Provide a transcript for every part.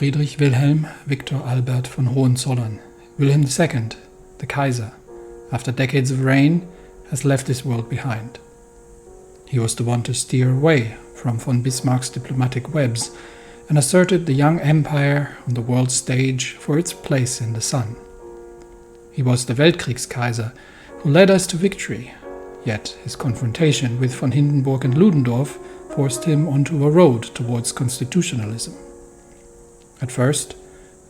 Friedrich Wilhelm Victor Albert von Hohenzollern. Wilhelm II, the Kaiser, after decades of reign, has left this world behind. He was the one to steer away from von Bismarck's diplomatic webs and asserted the young empire on the world stage for its place in the sun. He was the Weltkriegskaiser who led us to victory, yet his confrontation with von Hindenburg and Ludendorff forced him onto a road towards constitutionalism. At first,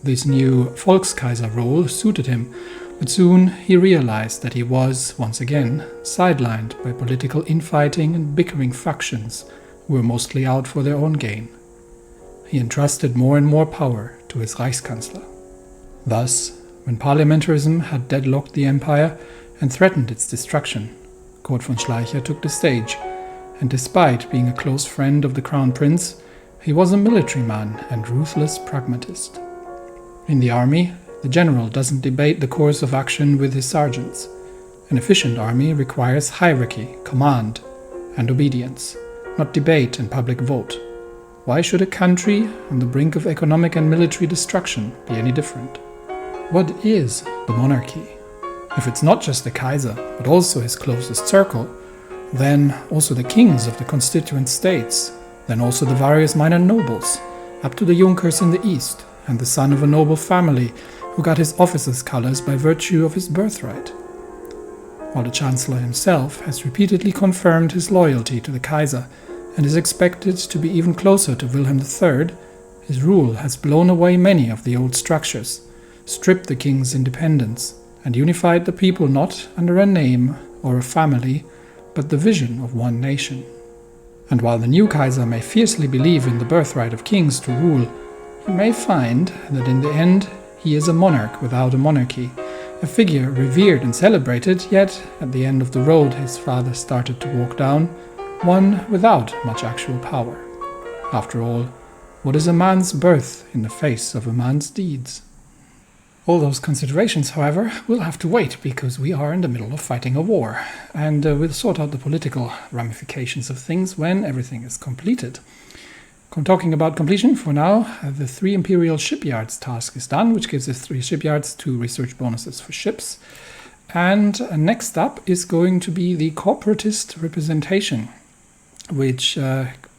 this new Volkskaiser role suited him, but soon he realized that he was, once again, sidelined by political infighting and bickering factions who were mostly out for their own gain. He entrusted more and more power to his Reichskanzler. Thus, when parliamentarism had deadlocked the empire and threatened its destruction, Kurth von Schleicher took the stage, and despite being a close friend of the Crown Prince, he was a military man and ruthless pragmatist. In the army, the general doesn't debate the course of action with his sergeants. An efficient army requires hierarchy, command, and obedience, not debate and public vote. Why should a country on the brink of economic and military destruction be any different? What is the monarchy? If it's not just the Kaiser, but also his closest circle, then also the kings of the constituent states, then also the various minor nobles, up to the Junkers in the east, and the son of a noble family who got his officer's colors by virtue of his birthright. While the Chancellor himself has repeatedly confirmed his loyalty to the Kaiser and is expected to be even closer to Wilhelm III, his rule has blown away many of the old structures, stripped the king's independence, and unified the people not under a name or a family, but the vision of one nation. And while the new Kaiser may fiercely believe in the birthright of kings to rule, he may find that in the end he is a monarch without a monarchy, a figure revered and celebrated, yet at the end of the road his father started to walk down, one without much actual power. After all, what is a man's birth in the face of a man's deeds? All those considerations, however, will have to wait because we are in the middle of fighting a war, and we'll sort out the political ramifications of things when everything is completed. Talking about completion, for now, the 3 imperial shipyards task is done, which gives us 3 shipyards, 2 research bonuses for ships. And next up is going to be the corporatist representation, which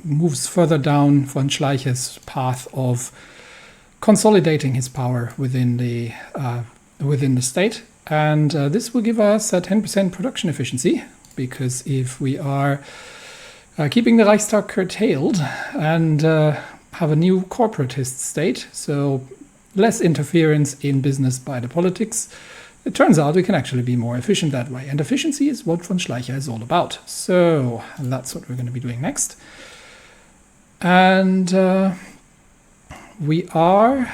moves further down von Schleicher's path of consolidating his power within the state, and this will give us a 10% production efficiency, because if we are keeping the Reichstag curtailed and have a new corporatist state, so less interference in business by the politics, it turns out we can actually be more efficient that way, and efficiency is what von Schleicher is all about. So that's what we're going to be doing next. And we are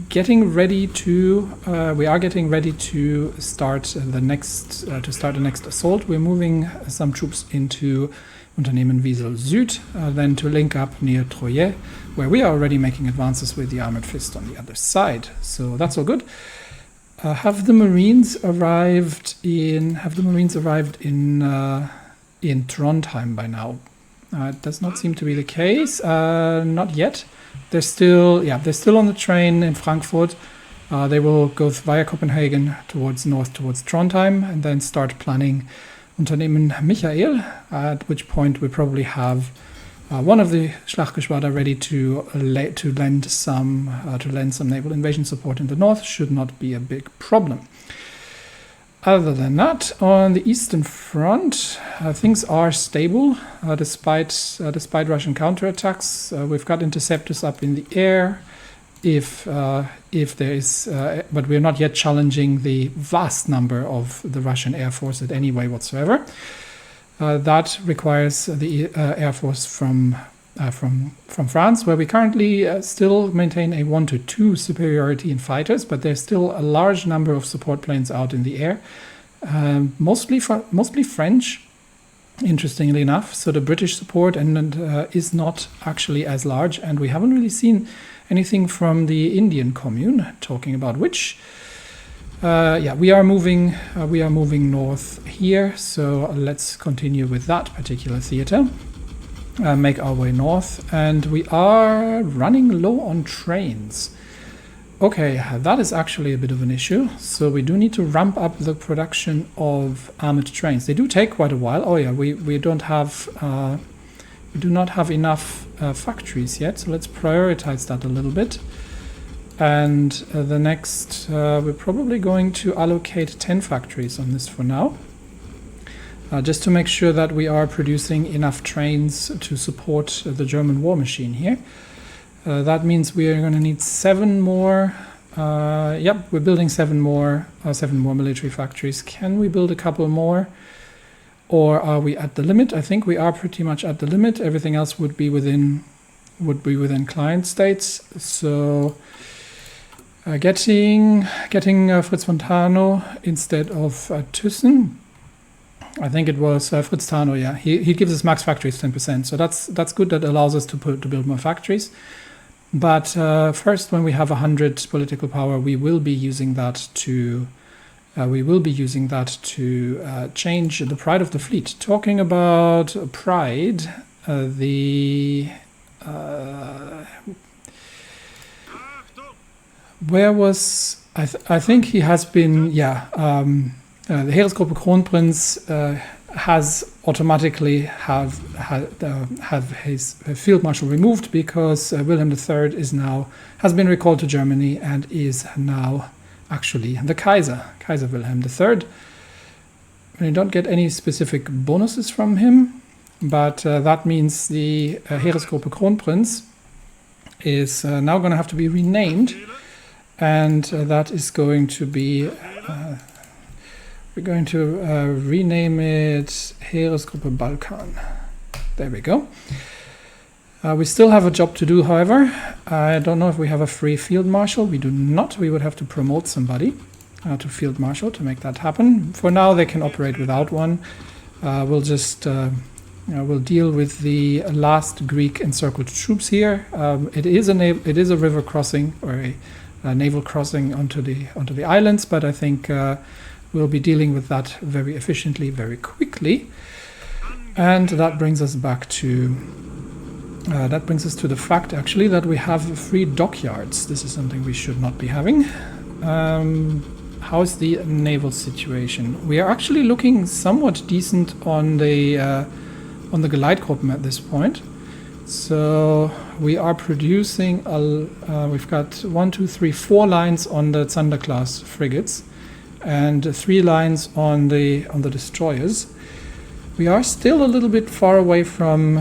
getting ready to start the next assault. We're moving some troops into Unternehmen Wiesel Süd, then to link up near Troyes, where we are already making advances with the Armored Fist on the other side. So that's all good. Have the Marines arrived in Trondheim by now? It does not seem to be the case. Not yet. They're still on the train in Frankfurt. They will go via Copenhagen towards Trondheim and then start planning Unternehmen Michael, at which point we probably have one of the Schlachtgeschwader ready to lend some naval invasion support in the north. Should not be a big problem. Other than that, on the Eastern Front, things are stable despite Russian counterattacks. We've got interceptors up in the air. If there is, but we're not yet challenging the vast number of the Russian Air Force in any way whatsoever. That requires the Air Force from France, where we currently still maintain a 1-2 superiority in fighters, but there's still a large number of support planes out in the air, mostly French, interestingly enough. So the British support is not actually as large, and we haven't really seen anything from the Indian Commune, talking about which. We are moving north here, so let's continue with that particular theater. make our way north, and we are running low on trains. Okay, that is actually a bit of an issue. So we do need to ramp up the production of armored trains. They do take quite a while. Oh yeah, we do not have enough factories yet. So let's prioritize that a little bit. And the next, we're probably going to allocate 10 factories on this for now. Just to make sure that we are producing enough trains to support the German war machine here. That means we are going to need 7 more. Yep, we're building 7 more military factories. Can we build a couple more, or are we at the limit? I think we are pretty much at the limit. Everything else would be within client states. So getting Fritz Fontano instead of Thyssen. I think it was Fritz Tano. Yeah, he gives us max factories 10%. So that's good. That allows us to build more factories. But first, when we have 100 political power, we will be using that to change the pride of the fleet. Talking about pride, where was I think he has been? Yeah, the Heeresgruppe Kronprinz has automatically have his field marshal removed because Wilhelm III has been recalled to Germany and is now actually the Kaiser Wilhelm III. We don't get any specific bonuses from him, but that means the Heeresgruppe Kronprinz is now going to have to be renamed, and that is going to be we're going to rename it Heeresgruppe Balkan. There we go. We still have a job to do, however. I don't know if we have a free field marshal. We do not. We would have to promote somebody to field marshal to make that happen. For now, they can operate without one. We'll just we'll deal with the last Greek encircled troops here. It is a river crossing or a naval crossing onto the islands, but I think we'll be dealing with that very efficiently, very quickly. And that brings us back to the fact, actually, that we have free dockyards. This is something we should not be having. How's the naval situation? We are actually looking somewhat decent on the Geleitgruppen at this point. So we are producing, we've got 4 lines on the Zander class frigates and 3 lines on the destroyers. We are still a little bit far away from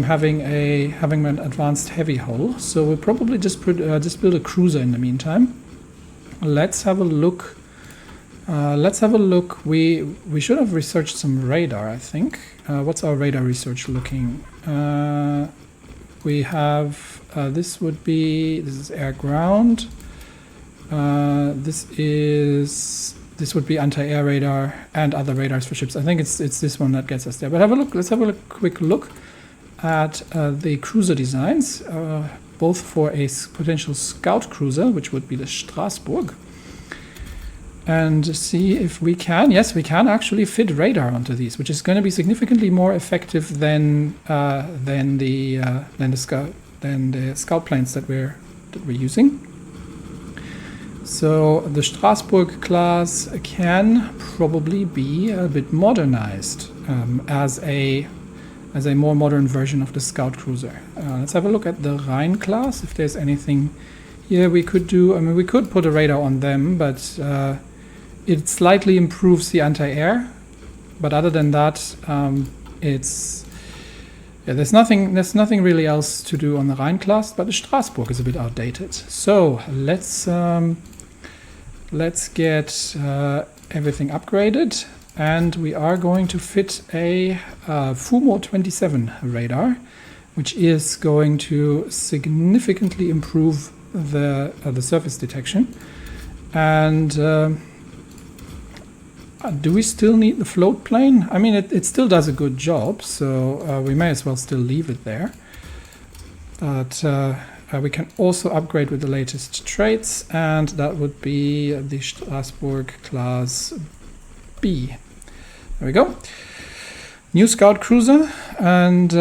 having an advanced heavy hull, so we'll probably just build a cruiser in the meantime. Let's have a look. We should have researched some radar, I think. What's our radar research looking? We have this is air ground. This would be anti-air radar and other radars for ships. I think it's this one that gets us there. But let's have a quick look at the cruiser designs, both for a potential scout cruiser, which would be the Strasbourg, and see if we can. Yes, we can actually fit radar onto these, which is going to be significantly more effective than the scout planes that we're using. So the Strasbourg class can probably be a bit modernized as a more modern version of the scout cruiser. Let's have a look at the Rhine class, if there's anything here we could do. I mean, we could put a radar on them, but it slightly improves the anti-air. But other than that, there's nothing really else to do on the Rhine class. But the Strasbourg is a bit outdated. So let's get everything upgraded. And we are going to fit a Fumo 27 radar, which is going to significantly improve the surface detection. And do we still need the float plane? I mean, it still does a good job, so we may as well still leave it there. But we can also upgrade with the latest traits, and that would be the Strasbourg class B. There we go. new scout cruiser, and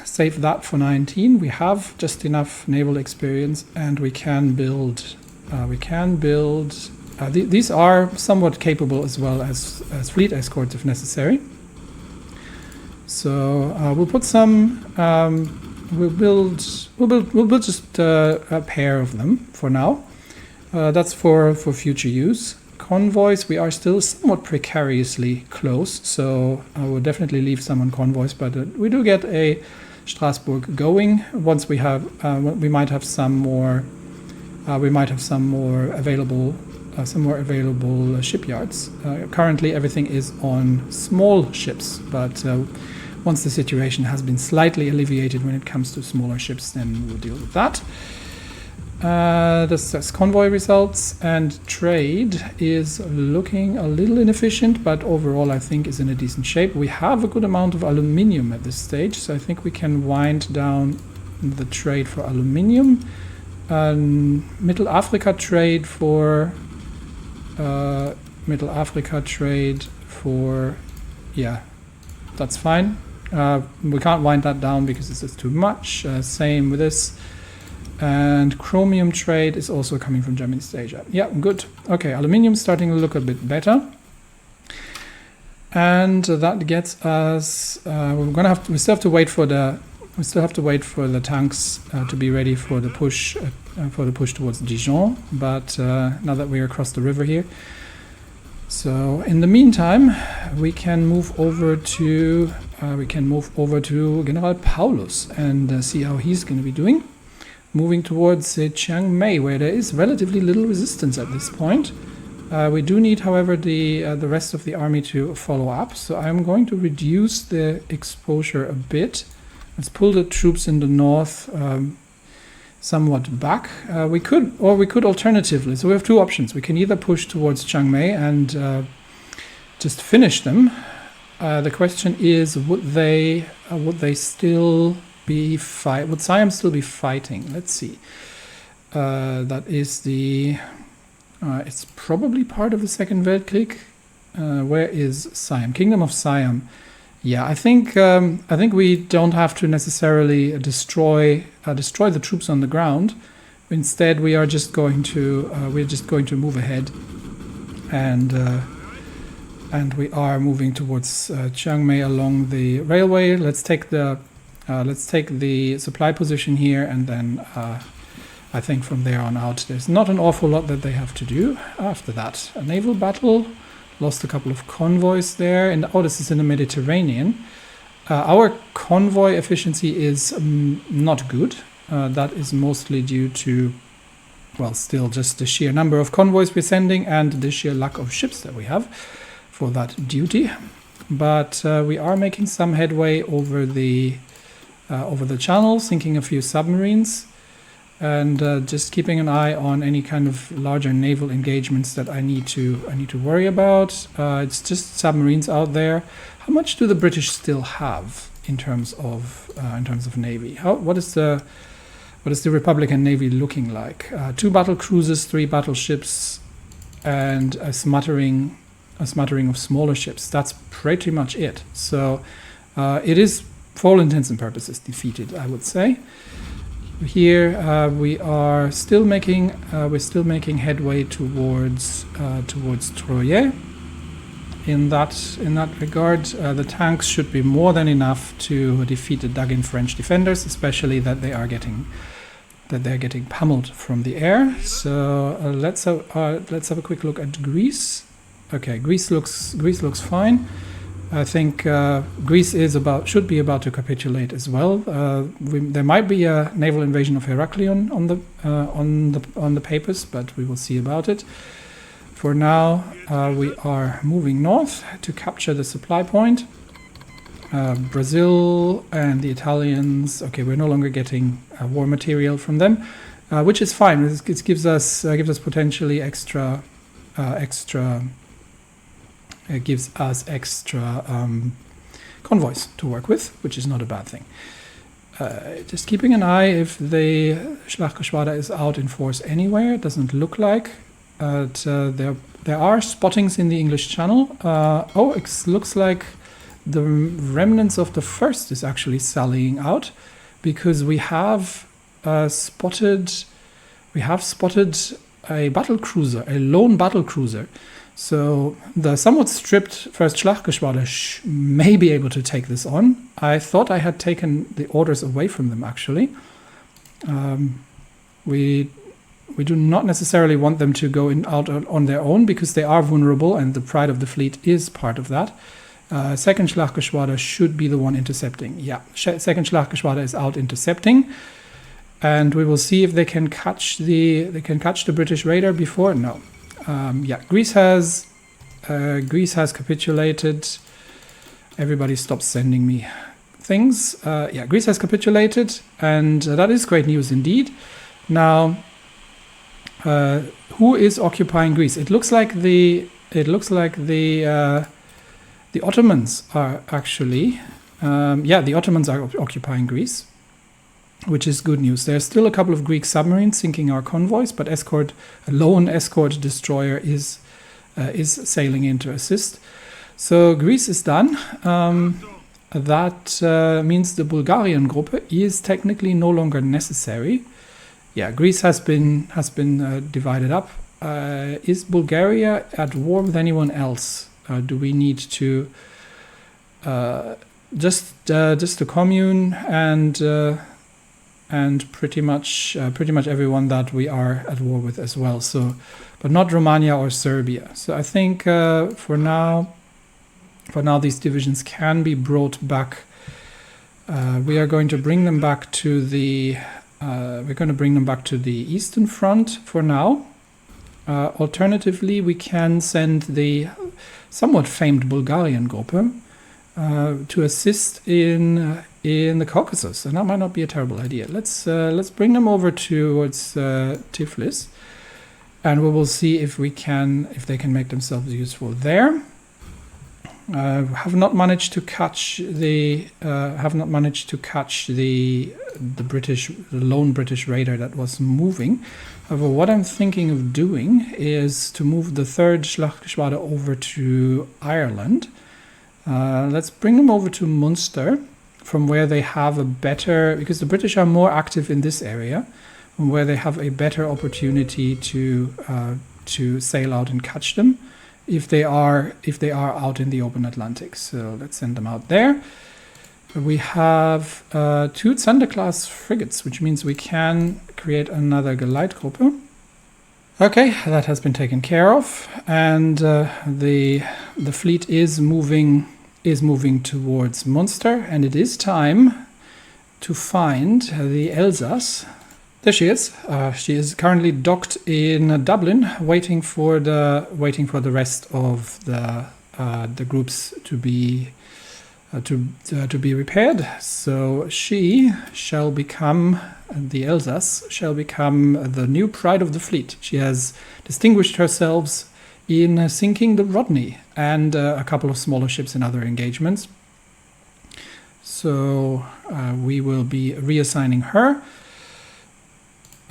save that for 19. We have just enough naval experience, and we can build. These are somewhat capable as well as fleet escorts if necessary. So we'll put some. We'll build just a pair of them for now. That's for future use. Convoys, we are still somewhat precariously close, so I will definitely leave some on convoys. But we do get a Strasbourg going. Once we have, we might have some more. We might have some more available shipyards. Currently, everything is on small ships, but once the situation has been slightly alleviated when it comes to smaller ships, then we'll deal with that. That's convoy results, and trade is looking a little inefficient, but overall I think is in a decent shape. We have a good amount of aluminium at this stage, so I think we can wind down the trade for aluminium. Middle Africa trade for yeah, that's fine. We can't wind that down because this is too much. Same with this. And chromium trade is also coming from German East Asia. Yeah, good. Okay, aluminium starting to look a bit better. And that gets us. We still have to wait for the tanks to be ready for the push towards Dijon. But now that we're across the river here, so in the meantime, we can move over to General Paulus and see how he's going to be doing. Moving towards Chiang Mai, where there is relatively little resistance at this point. We do need, however, the rest of the army to follow up. So I'm going to reduce the exposure a bit. Let's pull the troops in the north somewhat back. We could alternatively. So we have two options. We can either push towards Chiang Mai and just finish them. The question is, would Siam still be fighting? Let's see. That is the. It's probably part of the Second Weltkrieg. Where is Siam? Kingdom of Siam. Yeah, I think we don't have to necessarily destroy the troops on the ground. Instead, we are just going to move ahead, and we are moving towards Chiang Mai along the railway. Let's take the supply position here, and then I think from there on out, there's not an awful lot that they have to do. After that, a naval battle. Lost a couple of convoys there. And this is in the Mediterranean. Our convoy efficiency is not good. That is mostly due to, still just the sheer number of convoys we're sending and the sheer lack of ships that we have for that duty. But we are making some headway over the channel, sinking a few submarines, and just keeping an eye on any kind of larger naval engagements that I need to worry about. It's just submarines out there. How much do the British still have in terms of navy? What is the Republican Navy looking like? 2 battle cruisers, 3 battleships, and a smattering of smaller ships. That's pretty much it. So it is, for all intents and purposes, defeated, I would say. Here we are still making headway towards Troyes. In that regard, the tanks should be more than enough to defeat the dug-in French defenders, especially that they're getting pummeled from the air. So let's have a quick look at Greece. Okay, Greece looks fine. I think Greece should be about to capitulate as well. There might be a naval invasion of Heraklion on the papers, but we will see about it. For now, we are moving north to capture the supply point. Brazil and the Italians. Okay, we're no longer getting war material from them, which is fine. It gives us potentially extra. It gives us extra convoys to work with, which is not a bad thing. Just keeping an eye if the Schlachtgeschwader is out in force anywhere. It doesn't look like. There are spottings in the English Channel. It looks like the remnants of the first is actually sallying out, because we have spotted a battle cruiser, a lone battle cruiser. So the somewhat stripped first Schlachtgeschwader may be able to take this on. I thought I had taken the orders away from them, actually. We do not necessarily want them to go out on their own, because they are vulnerable, and the pride of the fleet is part of that. Second Schlachtgeschwader should be the one intercepting. Yeah, second Schlachtgeschwader is out intercepting, and we will see if they can catch the British raider before. No, yeah, Greece has capitulated. Everybody stops sending me things. Yeah, Greece has capitulated, and that is great news indeed. Now, who is occupying Greece? It looks like the Ottomans are actually, the Ottomans are occupying Greece, which is good news. There's still a couple of Greek submarines sinking our convoys, but a lone escort destroyer is sailing in to assist. So Greece is done. That means the Bulgarian Gruppe is technically no longer necessary. Yeah, Greece has been divided up. Is Bulgaria at war with anyone else? Do we need to just the commune and pretty much everyone that we are at war with as well? So, but not Romania or Serbia. So I think for now these divisions can be brought back. We are going to bring them back to the Eastern Front for now. Alternatively, we can send the somewhat famed Bulgarian Gruppe to assist in the Caucasus, and that might not be a terrible idea. Let's bring them over towards Tiflis, and we will see if they can make themselves useful there. Have not managed to catch the lone British raider that was moving. However, what I'm thinking of doing is to move the third Schlachtgeschwader over to Ireland. Let's bring them over to Munster, from where they have a better, because the British are more active in this area, from where they have a better opportunity to sail out and catch them if they are out in the open Atlantic. So let's send them out there. We have 2 Zander-class frigates, which means we can create another Geleitgruppe. Okay, that has been taken care of, and the fleet is moving towards Munster, and it is time to find the Elsass. There she is. She is currently docked in Dublin, waiting for the rest of the groups to be repaired. So she shall become, the Elsass shall become the new pride of the fleet. She has distinguished herself in sinking the Rodney and a couple of smaller ships in other engagements. So we will be reassigning her.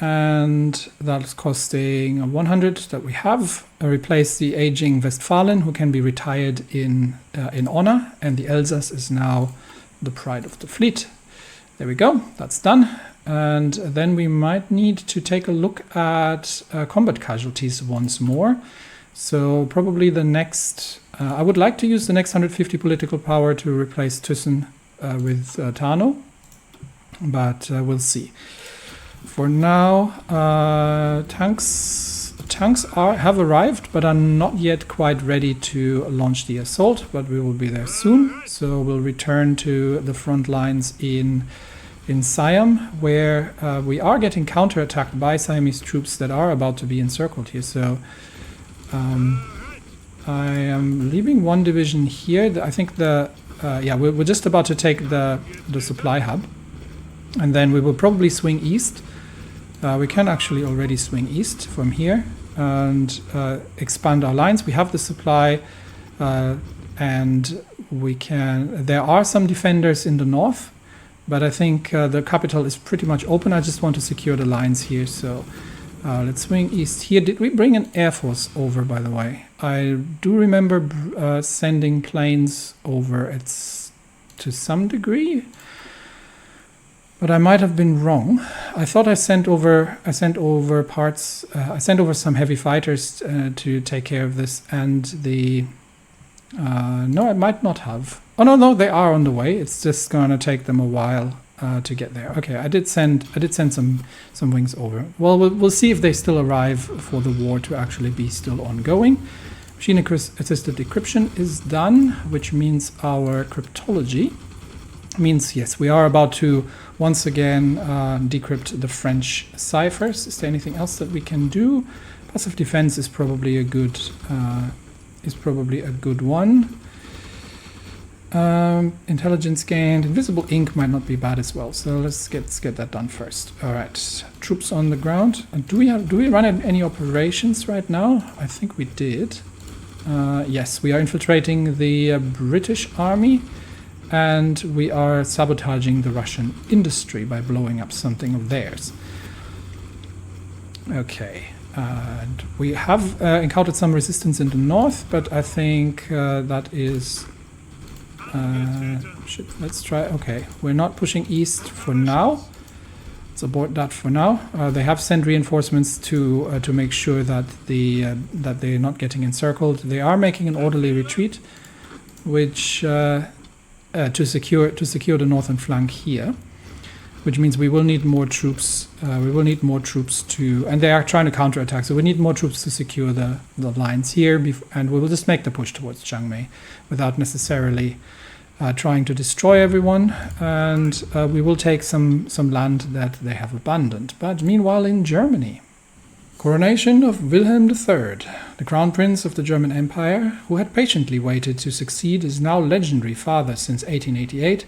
And that's costing 100 that we have. Replace the aging Westphalen, who can be retired in honor, and the Elsass is now the pride of the fleet. There we go, that's done. And then we might need to take a look at combat casualties once more. So probably the next, I would like to use the next 150 political power to replace Thyssen with Tarnow, but we'll see. For now, tanks have arrived, but are not yet quite ready to launch the assault, but we will be there soon. So we'll return to the front lines in Siam, where we are getting counterattacked by Siamese troops that are about to be encircled here. So I am leaving one division here. I think we're just about to take the supply hub, and then we will probably swing east. We can actually already swing east from here and expand our lines. We have the supply, and we can. There are some defenders in the north, but I think the capital is pretty much open. I just want to secure the lines here, so Let's swing east here. Did we bring an air force over, by the way? I do remember sending planes over to some degree, but I might have been wrong. I thought I sent over parts. I sent over some heavy fighters to take care of this, and the. No, I might not have. Oh no, they are on the way. It's just gonna take them a while to get there. Okay, I did send some wings over. Well, we'll see if they still arrive for the war to actually be still ongoing. Machine assisted decryption is done, which means our cryptology means yes, we are about to once again decrypt the French ciphers. Is there anything else that we can do? Passive defense is probably a good one. Intelligence gained. Invisible ink might not be bad as well. So let's get that done first. All right, troops on the ground. Do we run any operations right now? I think we did. Yes, we are infiltrating the British army, and we are sabotaging the Russian industry by blowing up something of theirs. Okay. And we have encountered some resistance in the north, but I think that is... let's try... Okay, we're not pushing east for now. Let's abort that for now. They have sent reinforcements to make sure that that they're not getting encircled. They are making an orderly retreat, which to secure the northern flank here. Which means we will need more troops. We will need more troops to, and they are trying to counterattack. So we need more troops to secure the lines here, and we will just make the push towards Jiangmei without necessarily trying to destroy everyone. And we will take some land that they have abandoned. But meanwhile, in Germany, coronation of Wilhelm III, the crown prince of the German Empire, who had patiently waited to succeed his now legendary father since 1888.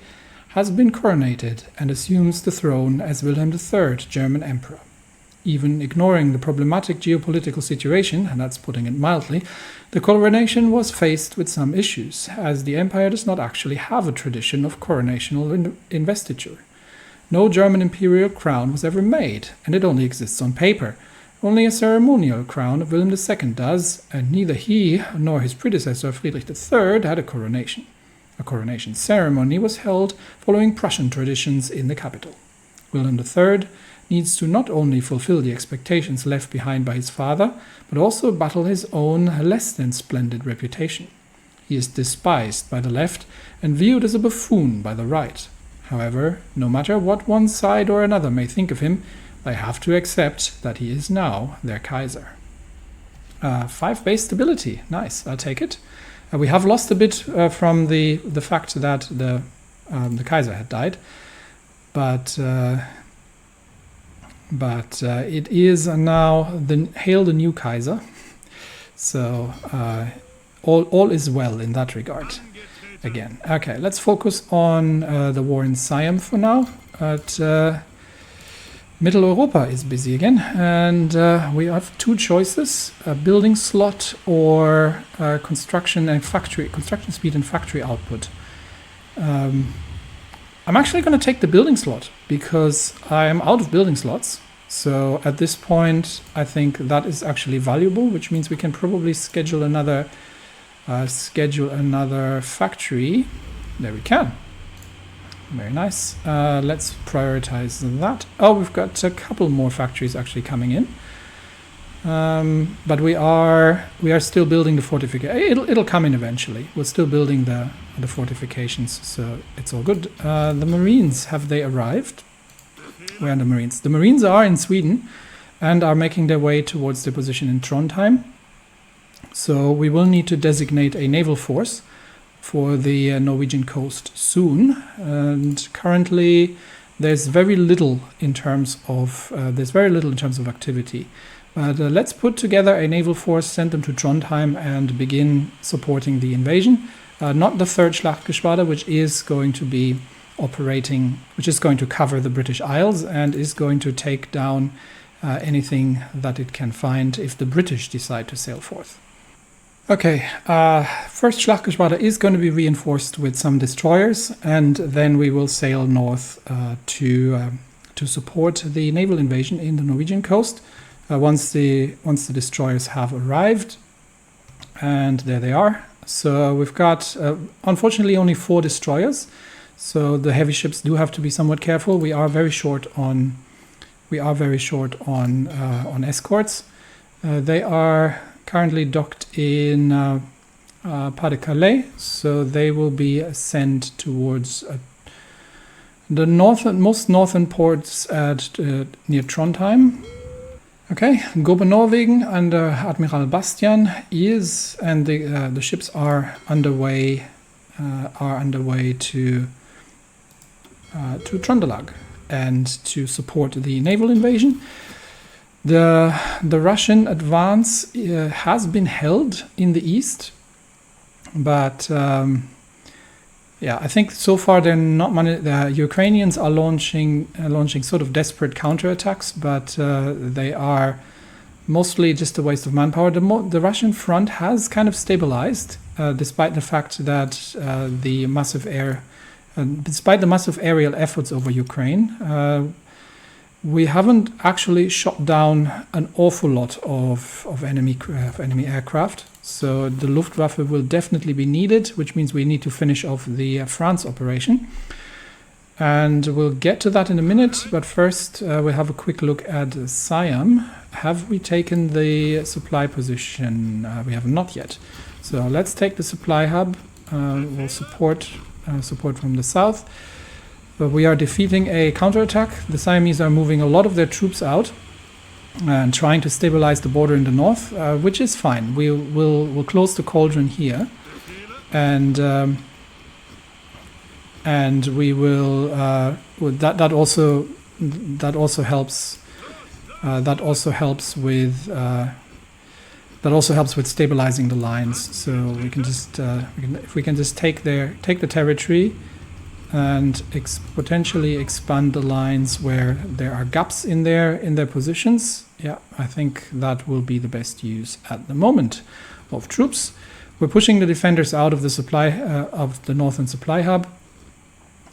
Has been coronated and assumes the throne as Wilhelm III, German Emperor. Even ignoring the problematic geopolitical situation, and that's putting it mildly, the coronation was faced with some issues, as the empire does not actually have a tradition of coronational investiture. No German imperial crown was ever made, and it only exists on paper. Only a ceremonial crown of Wilhelm II does, and neither he nor his predecessor Friedrich III had a coronation. A coronation ceremony was held following Prussian traditions in the capital. Wilhelm III needs to not only fulfill the expectations left behind by his father, but also battle his own less than splendid reputation. He is despised by the left and viewed as a buffoon by the right. However, no matter what one side or another may think of him, they have to accept that he is now their Kaiser. 5 base stability. Nice, I'll take it. We have lost a bit from the fact that the Kaiser had died, but it is now hail the new Kaiser, so all is well in that regard. Again, okay, let's focus on the war in Siam for now. Middle Europa is busy again, and we have 2 choices: a building slot or construction speed and factory output. I'm actually going to take the building slot because I am out of building slots. So at this point, I think that is actually valuable, which means we can probably schedule another factory. There we can. Very nice. Let's prioritize that. Oh, we've got a couple more factories actually coming in. But we are still building the fortification. It'll come in eventually. We're still building the fortifications, so it's all good. The Marines, have they arrived? Where are the Marines? The Marines are in Sweden and are making their way towards their position in Trondheim. So we will need to designate a naval force for the Norwegian coast soon, and currently there's very little in terms of activity. But let's put together a naval force, send them to Trondheim, and begin supporting the invasion. Not the 3rd Schlachtgeschwader, which is going to be operating, which is going to cover the British Isles and is going to take down anything that it can find if the British decide to sail forth. Okay, 1st Schlachtgeschwader is going to be reinforced with some destroyers, and then we will sail north to support the naval invasion in the Norwegian coast. once the destroyers have arrived. And there they are. So we've got, unfortunately, only 4 destroyers. So the heavy ships do have to be somewhat careful. We are very short on escorts. They are currently docked in Pas de Calais, so they will be sent towards the most northern ports at near Trondheim. Okay, Norwegen under Admiral Bastian is, and the ships are underway to Trondelag and to support the naval invasion. The Russian advance has been held in the east, but yeah, I think so far they're not the Ukrainians are launching sort of desperate counterattacks, but they are mostly just a waste of manpower. The Russian front has kind of stabilized, despite the fact that despite the massive aerial efforts over Ukraine. We haven't actually shot down an awful lot of enemy aircraft. So the Luftwaffe will definitely be needed, which means we need to finish off the France operation. And we'll get to that in a minute, but first we'll have a quick look at Siam. Have we taken the supply position? We have not yet. So let's take the supply hub. We'll support from the south. But we are defeating a counterattack. The Siamese are moving a lot of their troops out and trying to stabilize the border in the north, which is fine. We'll close the cauldron here, and we will. That also helps. That also helps with stabilizing the lines. So we can just if we can just take the territory and potentially expand the lines where there are gaps in their positions. Yeah, I think that will be the best use at the moment of troops. We're pushing the defenders out of the supply of the northern supply hub,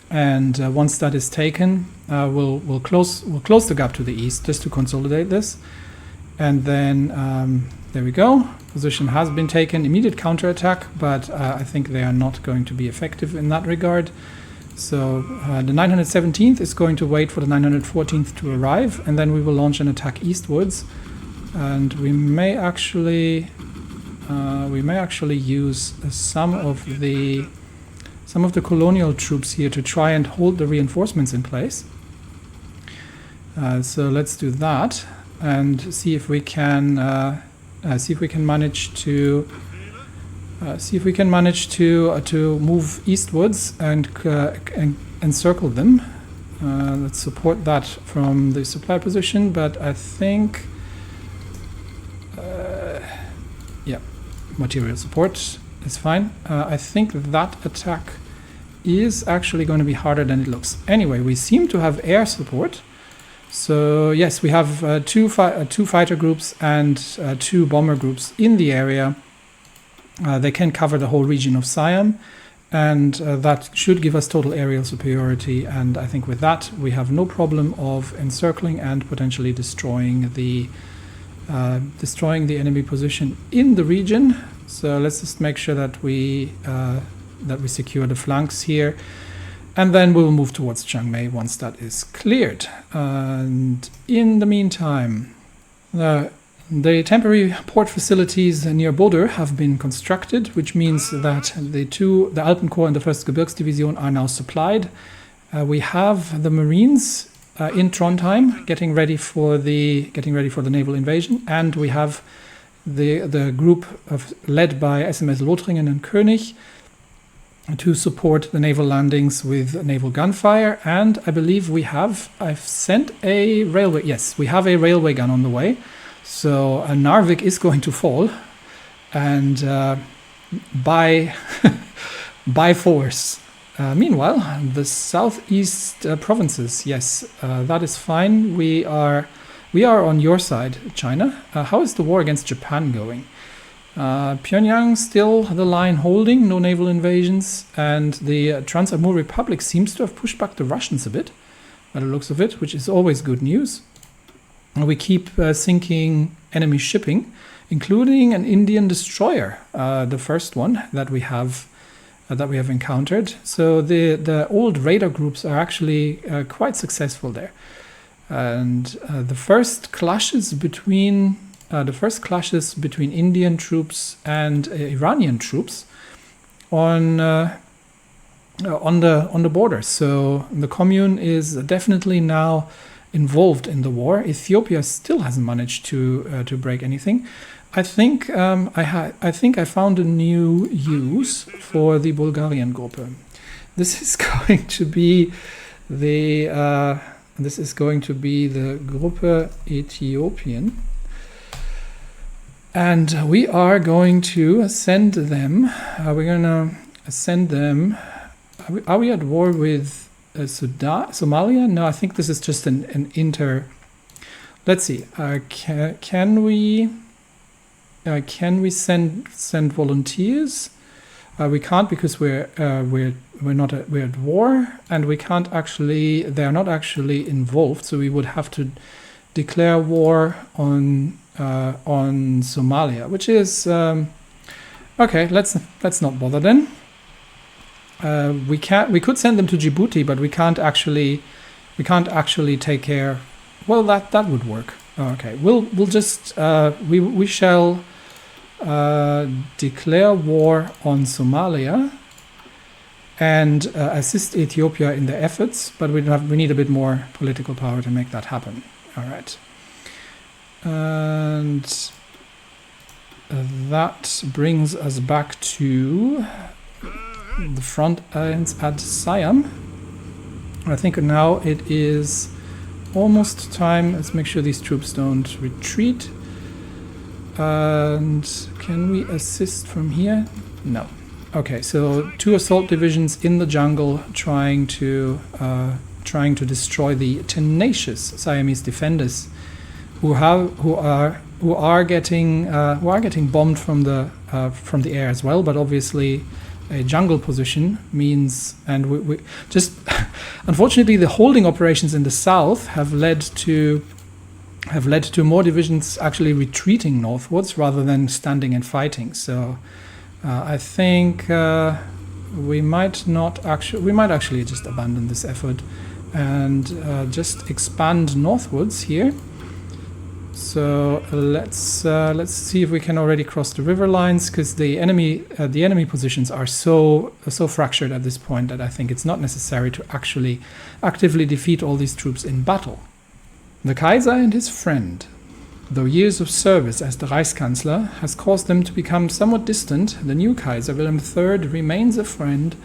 and once that is taken, we'll close the gap to the east just to consolidate this, and then there we go. Position has been taken. Immediate counterattack, but I think they are not going to be effective in that regard. So the 917th is going to wait for the 914th to arrive, and then we will launch an attack eastwards. And we may actually use some of the colonial troops here to try and hold the reinforcements in place. So let's do that and see if we can manage to. See if we can manage to move eastwards and encircle them. Let's support that from the supply position, but I think, yeah, material support is fine. I think that attack is actually going to be harder than it looks. Anyway, we seem to have air support. So yes, we have two fighter groups and 2 bomber groups in the area. They can cover the whole region of Siam, and that should give us total aerial superiority. And I think with that, we have no problem of encircling and potentially destroying the enemy position in the region. So let's just make sure that we secure the flanks here, and then we'll move towards Chiang Mai once that is cleared. And in the meantime, the temporary port facilities near Bodø have been constructed, which means that the Alpenkorps and the 1st Gebirgsdivision are now supplied. We have the Marines in Trondheim getting ready for the naval invasion, and we have the group led by SMS Lothringen and König to support the naval landings with naval gunfire. And I believe I've sent a railway. Yes, we have a railway gun on the way. So Narvik is going to fall, and by force. Meanwhile, the southeast provinces, yes, that is fine. We are on your side, China. How is the war against Japan going? Pyongyang still the line holding, no naval invasions, and the Trans-Amur Republic seems to have pushed back the Russians a bit, by the looks of it, which is always good news. We keep sinking enemy shipping, including an Indian destroyer, the first one that we have encountered. So the old radar groups are actually quite successful there. And the first clashes between Indian troops and Iranian troops on the border. So the commune is definitely now involved in the war. Ethiopia still hasn't managed to break anything. I think I found a new use for the Bulgarian Gruppe. This is going to be the Gruppe Ethiopian, and we are going to send them. We're gonna send them. Are we at war with Somalia? No, I think this is just an inter. Let's see. Can we send volunteers? We can't, because we're at war, and we can't actually. They are not actually involved, so we would have to declare war on Somalia, which is okay. Let's not bother then. We could send them to Djibouti, but we can't actually take care. Well, that would work. Okay, we'll just we shall declare war on Somalia and assist Ethiopia in their efforts, but we need a bit more political power to make that happen. All right, and that brings us back to the front ends at Siam. I think now it is almost time. Let's make sure these troops don't retreat. And can we assist from here? No. Okay, so 2 assault divisions in the jungle trying to destroy the tenacious Siamese defenders who are getting bombed from the air as well, but obviously a jungle position means, and we just unfortunately the holding operations in the south have led to more divisions actually retreating northwards rather than standing and fighting. So I think we might actually just abandon this effort and just expand northwards here. So let's see if we can already cross the river lines, because the enemy positions are so fractured at this point that I think it's not necessary to actually actively defeat all these troops in battle. The Kaiser and his friend, though years of service as the Reichskanzler has caused them to become somewhat distant, the new Kaiser Wilhelm III remains a friend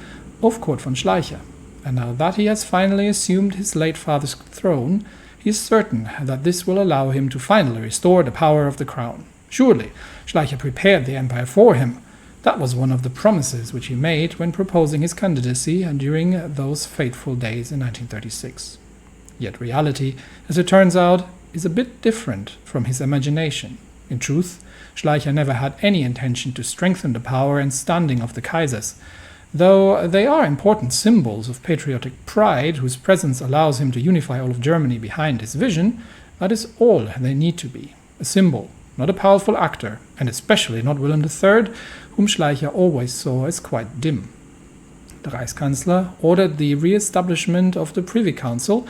of Kurth von Schleicher, and now that he has finally assumed his late father's throne, he is certain that this will allow him to finally restore the power of the crown. Surely, Schleicher prepared the empire for him. That was one of the promises which he made when proposing his candidacy and during those fateful days in 1936. Yet reality, as it turns out, is a bit different from his imagination. In truth, Schleicher never had any intention to strengthen the power and standing of the Kaisers. Though they are important symbols of patriotic pride whose presence allows him to unify all of Germany behind his vision, that is all they need to be. A symbol, not a powerful actor, and especially not Wilhelm III, whom Schleicher always saw as quite dim. The Reichskanzler ordered the re-establishment of the Privy Council,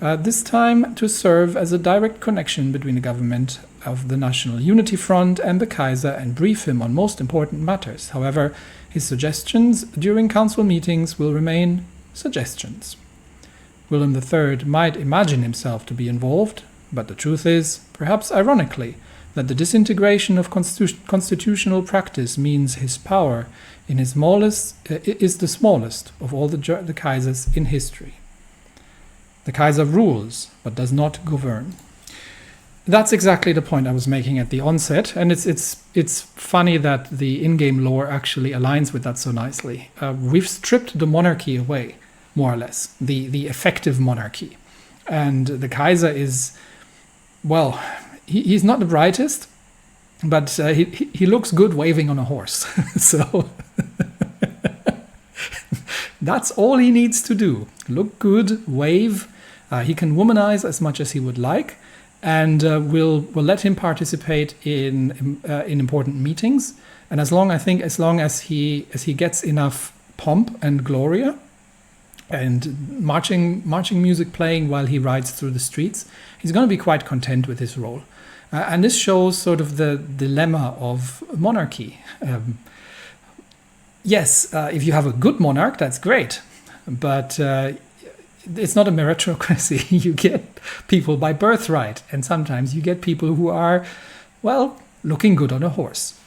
this time to serve as a direct connection between the government of the National Unity Front and the Kaiser and brief him on most important matters. However, his suggestions during council meetings will remain suggestions. Wilhelm III might imagine himself to be involved, but the truth is, perhaps ironically, that the disintegration of constitutional practice means his power is the smallest of all the Kaisers in history. The Kaiser rules, but does not govern. That's exactly the point I was making at the onset, and it's funny that the in-game lore actually aligns with that so nicely. We've stripped the monarchy away, more or less, the effective monarchy. And the Kaiser is, well, he's not the brightest, but he looks good waving on a horse. So that's all he needs to do. Look good, wave. He can womanize as much as he would like. and will let him participate in important meetings. And as long as he gets enough pomp and gloria, and marching music playing while he rides through the streets, he's going to be quite content with his role. And this shows sort of the dilemma of monarchy. Yes, if you have a good monarch, that's great, but it's not a meritocracy. You get people by birthright, and sometimes you get people who are, well, looking good on a horse.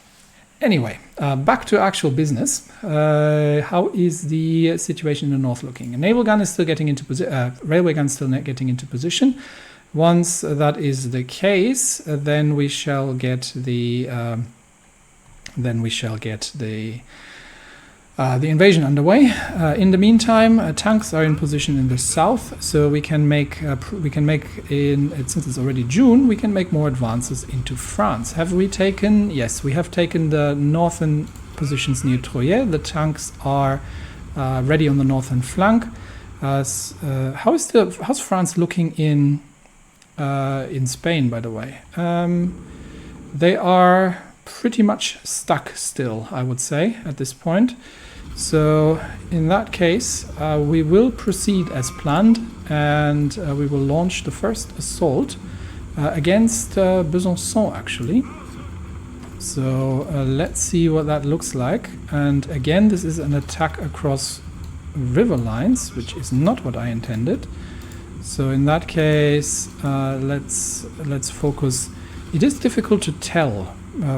Anyway, back to actual business. How is the situation in the north looking? A naval gun is still getting into position. Railway gun still getting into position. Once that is the case, then we shall get the invasion underway. In the meantime, tanks are in position in the south, so we can make since it's already June, we can make more advances into France. Have we taken? Yes, we have taken the northern positions near Troyes. The tanks are ready on the northern flank. How's France looking in Spain, by the way? They are pretty much stuck still, I would say, at this point. So in that case, we will proceed as planned, and we will launch the first assault against Besançon, actually. So let's see what that looks like. And again, this is an attack across river lines, which is not what I intended. So in that case, let's focus. It is difficult to tell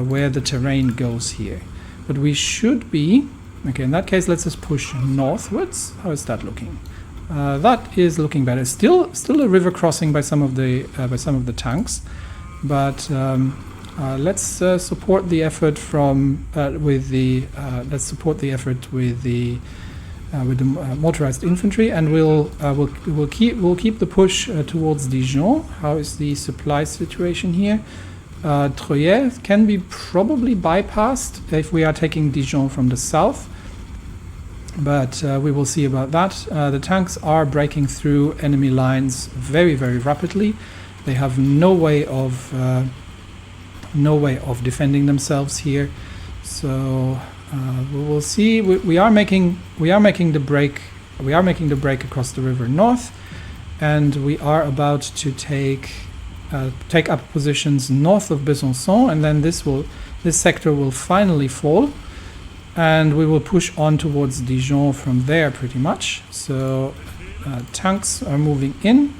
where the terrain goes here, but we should be okay. In that case, let's just push northwards. How is that looking? That is looking better. Still a river crossing by some of the tanks, but let's support the effort with the motorized infantry, and we'll keep the push towards Dijon. How is the supply situation here? Troyes can be probably bypassed if we are taking Dijon from the south, but we will see about that. The tanks are breaking through enemy lines very, very rapidly. They have no way of defending themselves here. So we will see. We are making the break. We are making the break across the river north, and we are about to take up positions north of Besançon, and then this sector will finally fall, and we will push on towards Dijon from there pretty much. So tanks are moving in,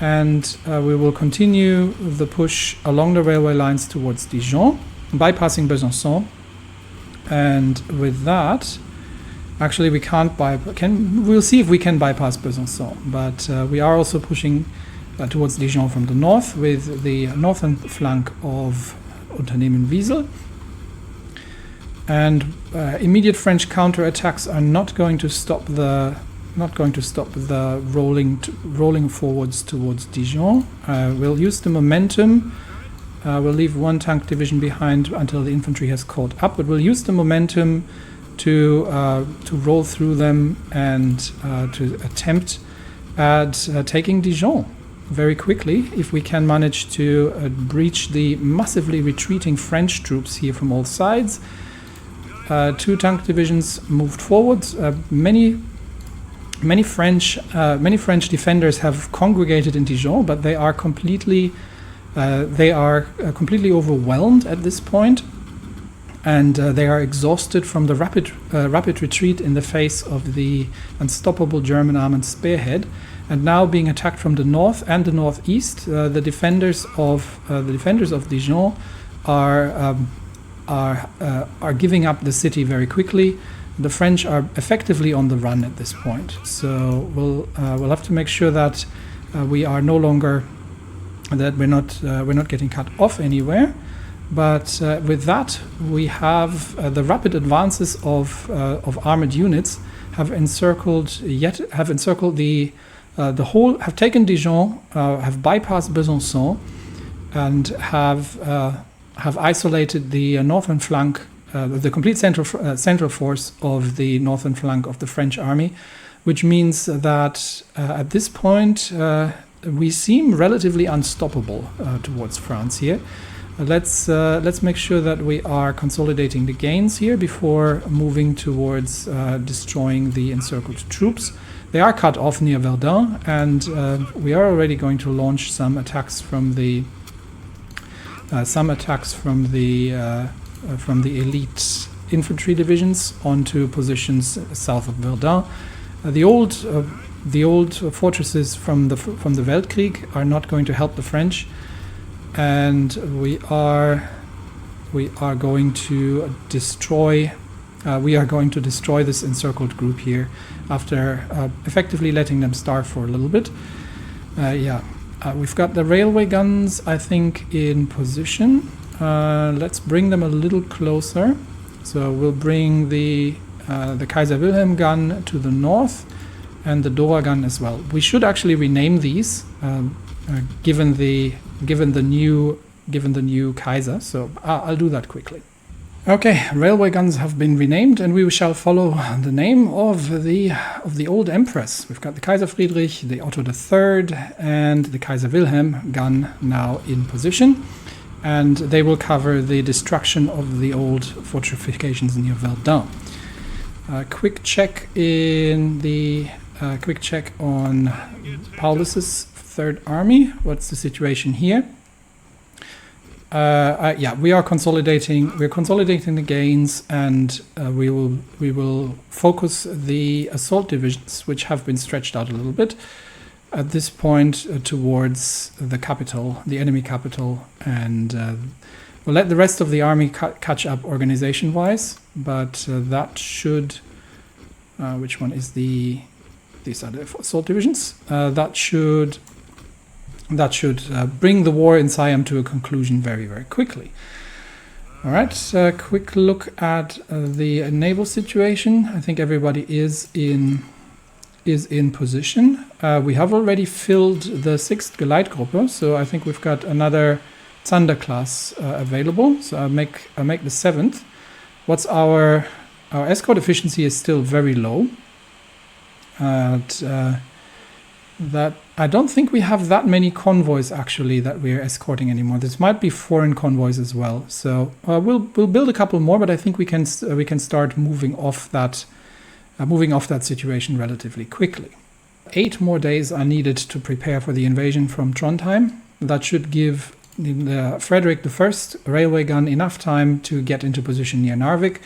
and we will continue the push along the railway lines towards Dijon, bypassing Besançon. And with that, actually we can't we'll see if we can bypass Besançon, but we are also pushing towards Dijon from the north with the northern flank of Unternehmen Wiesel. And immediate French counterattacks are not going to stop the rolling forwards towards Dijon. We'll use the momentum. We'll leave one tank division behind until the infantry has caught up, but we'll use the momentum to roll through them and to attempt at taking Dijon very quickly, if we can manage to breach the massively retreating French troops here from all sides. Two tank divisions moved forwards. Many French defenders have congregated in Dijon, but they are completely overwhelmed at this point, and they are exhausted from the rapid retreat in the face of the unstoppable German armed spearhead. And now being attacked from the north and the northeast, the defenders of Dijon are giving up the city very quickly. The French are effectively on the run at this point. So we'll have to make sure that we are no longer we're not getting cut off anywhere. But with that, we have the rapid advances of armored units have encircled have taken Dijon, have bypassed Besançon, and have isolated the northern flank, the complete central force of the northern flank of the French army, which means that at this point we seem relatively unstoppable towards France here. Let's make sure that we are consolidating the gains here before moving towards destroying the encircled troops. They are cut off near Verdun, and we are already going to launch some attacks from the elite infantry divisions onto positions south of Verdun. The old fortresses from the Weltkrieg are not going to help the French, and we are going to destroy this encircled group here after effectively letting them starve for a little bit. We've got the railway guns, I think, in position. Let's bring them a little closer. So we'll bring the Kaiser Wilhelm gun to the north and the Dora gun as well. We should actually rename these given the new Kaiser. So I'll do that quickly. Okay, railway guns have been renamed, and we shall follow the name of the old empress. We've got the Kaiser Friedrich, the Otto III, and the Kaiser Wilhelm gun now in position, and they will cover the destruction of the old fortifications near Verdun. Quick check on Paulus's Third Army. What's the situation here? We are consolidating. We're consolidating the gains, and we will focus the assault divisions, which have been stretched out a little bit at this point towards the capital, the enemy capital, and we'll let the rest of the army catch up organization-wise. But that should. Which one is the? These are the assault divisions. That should bring the war in Siam to a conclusion very, very quickly. All right, quick look at the naval situation. I think everybody is in position. We have already filled the 6th Geleitgruppe, so I think we've got another Zander class available. So I'll make the 7th. What's our escort efficiency is still very low. That I don't think we have that many convoys actually that we're escorting anymore. This might be foreign convoys as well. So we'll build a couple more, but I think we can start moving off that situation relatively quickly. 8 more days are needed to prepare for the invasion from Trondheim. That should give the Frederick I railway gun enough time to get into position near Narvik,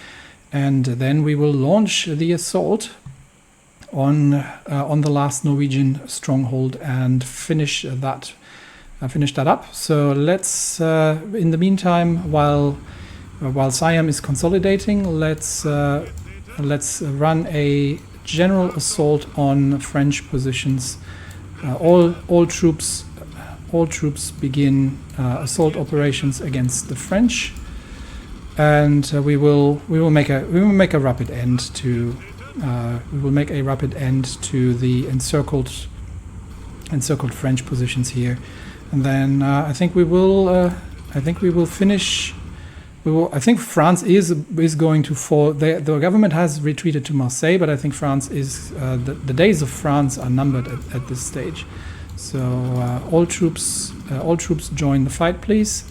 and then we will launch the assault on the last Norwegian stronghold and finish that up. So let's in the meantime, while Siam is consolidating, let's run a general assault on French positions. All troops begin assault operations against the French, and we will make a rapid end to. We will make a rapid end to the encircled French positions here, and then I think we will finish. I think France is going to fall. The government has retreated to Marseille, but I think France is the days of France are numbered at this stage. So all troops join the fight, please.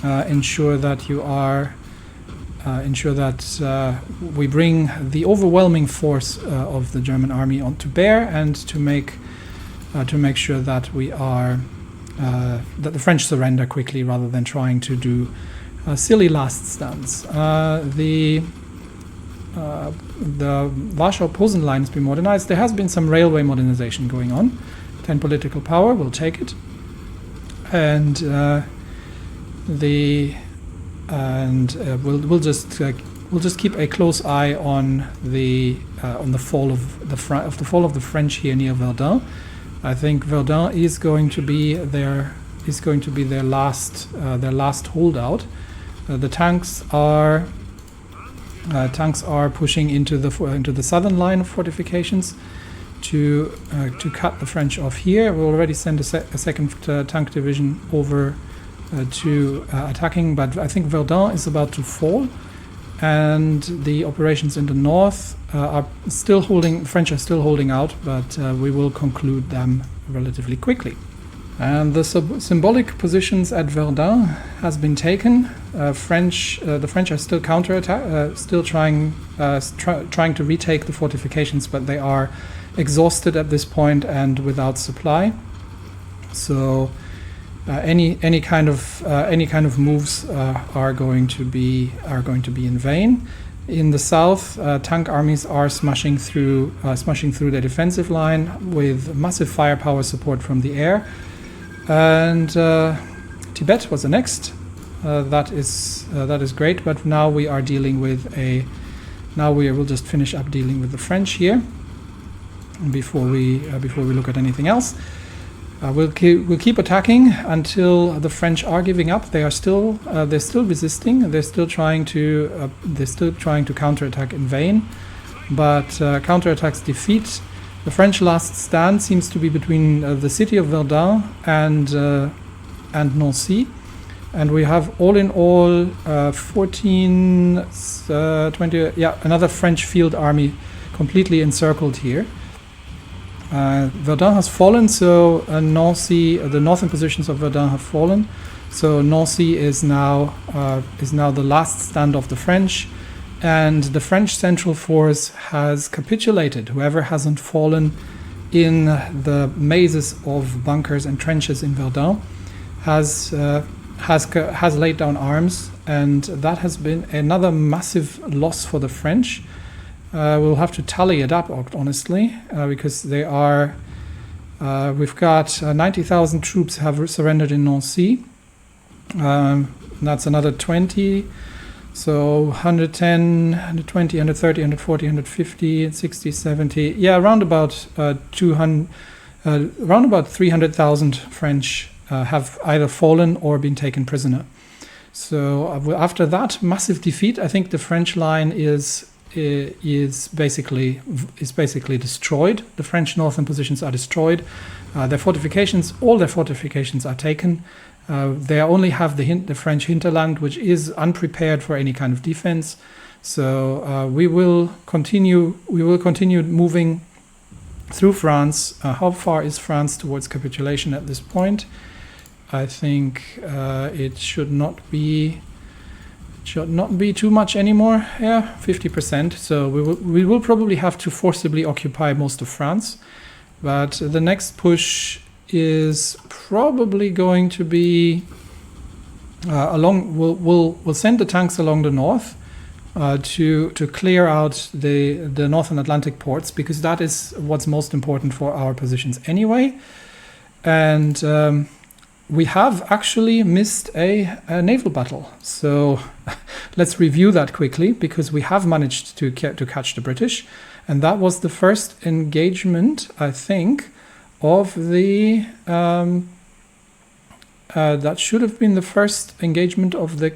Ensure that you are. Ensure that we bring the overwhelming force of the German army onto bear, and to make sure that we are that the French surrender quickly rather than trying to do silly last stands. The Warschau-Posen line has been modernized. There has been some railway modernization going on. 10 political power, we'll take it, and we'll just keep a close eye on the fall of the French here near Verdun. I think Verdun is going to be their last holdout. The tanks are pushing into the southern line of fortifications to cut the French off here. We'll already send a second tank division over to attacking, but I think Verdun is about to fall, and the operations in the north are still holding. French are still holding out, but we will conclude them relatively quickly. And the symbolic positions at Verdun has been taken. The French are still counterattack, still trying to retake the fortifications, but they are exhausted at this point and without supply. So any kind of moves are going to be in vain. In the south, tank armies are smashing through their defensive line with massive firepower support from the air. And Tibet was the next. That is great. But now we are dealing with we'll just finish up dealing with the French here before we look at anything else. We'll keep attacking until the French are giving up. They're still resisting. They're still trying to counterattack in vain. But counterattacks defeat. The French last stand seems to be between the city of Verdun and Nancy, and we have all in all 14, 20. Yeah, another French field army completely encircled here. Verdun has fallen, so Nancy, the northern positions of Verdun have fallen. So Nancy is now the last stand of the French. And the French Central Force has capitulated. Whoever hasn't fallen in the mazes of bunkers and trenches in Verdun has laid down arms, and that has been another massive loss for the French. We'll have to tally it up, honestly, because they are. We've got 90,000 troops have surrendered in Nancy. That's another 20. So 110, 120, 130, 140, 150, 60, 70. Yeah, around about 300,000 French have either fallen or been taken prisoner. So after that massive defeat, I think the French line is basically destroyed. The French northern positions are destroyed. All their fortifications are taken. They only have the French hinterland, which is unprepared for any kind of defense. So we will continue moving through France. How far is France towards capitulation at this point? I think it should not be too much anymore. Yeah, 50%. So we will probably have to forcibly occupy most of France. But the next push is probably going to be we'll send the tanks along the north to clear out the northern Atlantic ports, because that is what's most important for our positions anyway. And we have actually missed a naval battle, so let's review that quickly, because we have managed to catch the British, and that was the first engagement, I think, of the that should have been the first engagement of the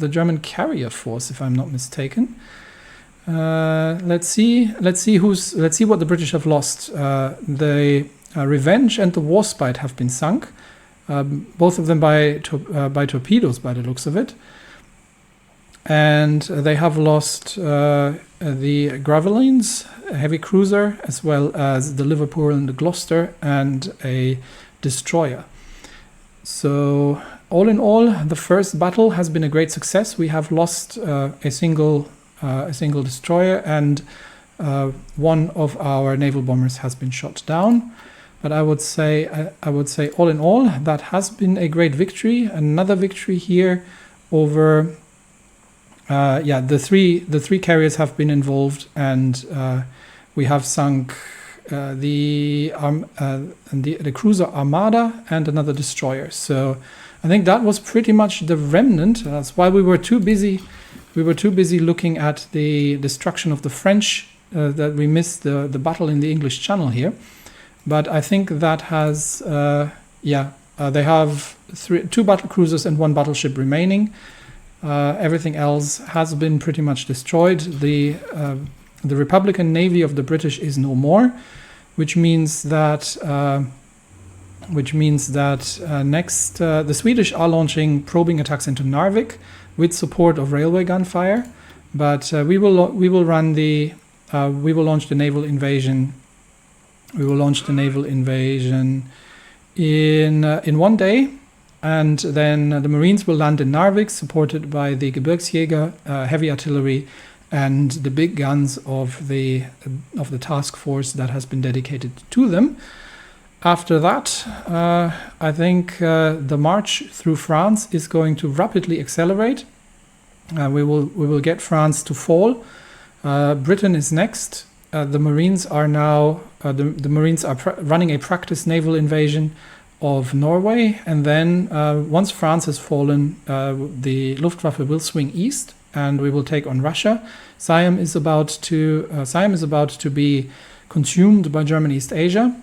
German carrier force, if I'm not mistaken. Let's see what the British have lost. The Revenge and the Warspite have been sunk, both of them by torpedoes, by the looks of it. And they have lost the Gravelines, a heavy cruiser, as well as the Liverpool and the Gloucester, and a destroyer. So all in all, the first battle has been a great success. We have lost a single destroyer, and one of our naval bombers has been shot down. But I would say all in all, that has been a great victory. Another victory here over. The three carriers have been involved, and we have sunk the cruiser Armada and another destroyer. So I think that was pretty much the remnant. That's why we were too busy. We were too busy looking at the destruction of the French that we missed the battle in the English Channel here. But I think that has they have two battle cruisers and one battleship remaining. Everything else has been pretty much destroyed. The Republican Navy of the British is no more, which means that next the Swedish are launching probing attacks into Narvik with support of railway gunfire. But we will launch the naval invasion. We will launch the naval invasion in 1 day, and then the Marines will land in Narvik, supported by the Gebirgsjäger, heavy artillery, and the big guns of the task force that has been dedicated to them. After that, I think the march through France is going to rapidly accelerate. We will get France to fall. Britain is next. The Marines are now running a practice naval invasion of Norway, and then once France has fallen, the Luftwaffe will swing east, and we will take on Russia. Siam is about to be consumed by German East Asia,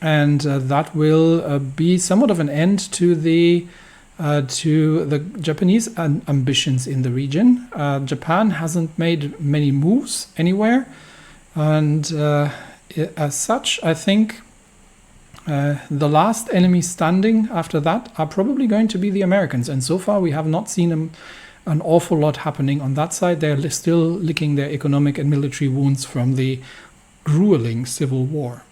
and that will be somewhat of an end to the Japanese ambitions in the region. Japan hasn't made many moves anywhere, and as such, I think the last enemy standing after that are probably going to be the Americans. And so far, we have not seen an awful lot happening on that side. They're still licking their economic and military wounds from the grueling civil war.